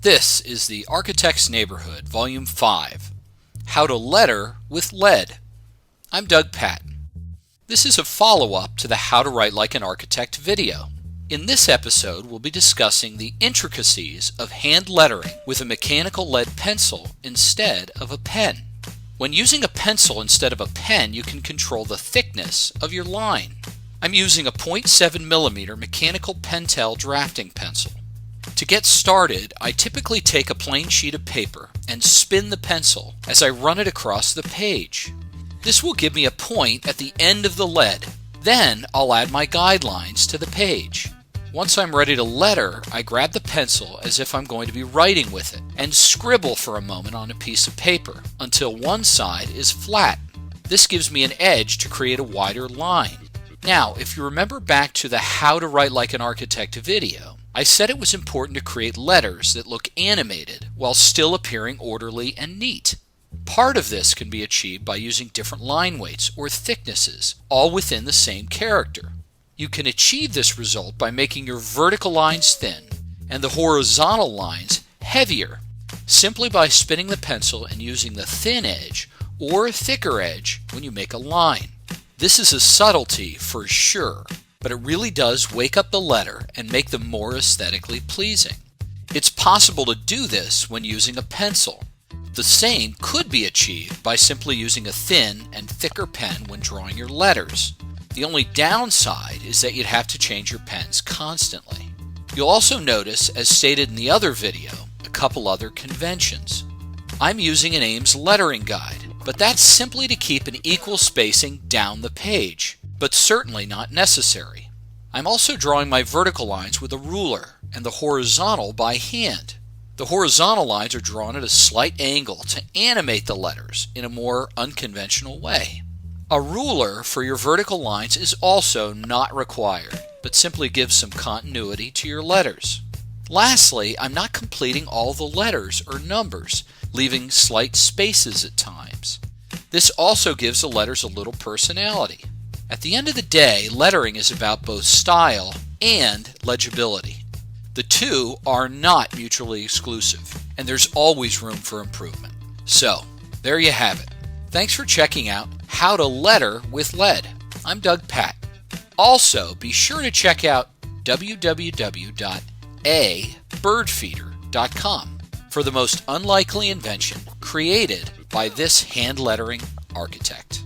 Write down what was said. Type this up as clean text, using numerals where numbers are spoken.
This is the Architect's Neighborhood, Volume 5, How to Letter with Lead. I'm Doug Patton. This is a follow-up to the How to Write Like an Architect video. In this episode, we'll be discussing the intricacies of hand lettering with a mechanical lead pencil instead of a pen. When using a pencil instead of a pen, you can control the thickness of your line. I'm using a 0.7mm mechanical Pentel drafting pencil. To get started, I typically take a plain sheet of paper and spin the pencil as I run it across the page. This will give me a point at the end of the lead. Then I'll add my guidelines to the page. Once I'm ready to letter, I grab the pencil as if I'm going to be writing with it and scribble for a moment on a piece of paper until one side is flat. This gives me an edge to create a wider line. Now, if you remember back to the How to Write Like an Architect video, I said it was important to create letters that look animated while still appearing orderly and neat. Part of this can be achieved by using different line weights or thicknesses, all within the same character. You can achieve this result by making your vertical lines thin and the horizontal lines heavier, simply by spinning the pencil and using the thin edge or thicker edge when you make a line. This is a subtlety for sure, but it really does wake up the letter and make them more aesthetically pleasing. It's possible to do this when using a pencil. The same could be achieved by simply using a thin and thicker pen when drawing your letters. The only downside is that you'd have to change your pens constantly. You'll also notice, as stated in the other video, a couple other conventions. I'm using an Ames lettering guide, but that's simply to keep an equal spacing down the page, but certainly not necessary. I'm also drawing my vertical lines with a ruler and the horizontal by hand. The horizontal lines are drawn at a slight angle to animate the letters in a more unconventional way. A ruler for your vertical lines is also not required, but simply gives some continuity to your letters. Lastly, I'm not completing all the letters or numbers, leaving slight spaces at times. This also gives the letters a little personality. At the end of the day, lettering is about both style and legibility. The two are not mutually exclusive, and there's always room for improvement. So, there you have it. Thanks for checking out How to Letter with Lead. I'm Doug Patton. Also, be sure to check out www.abirdfeeder.com for the most unlikely invention created by this hand lettering architect.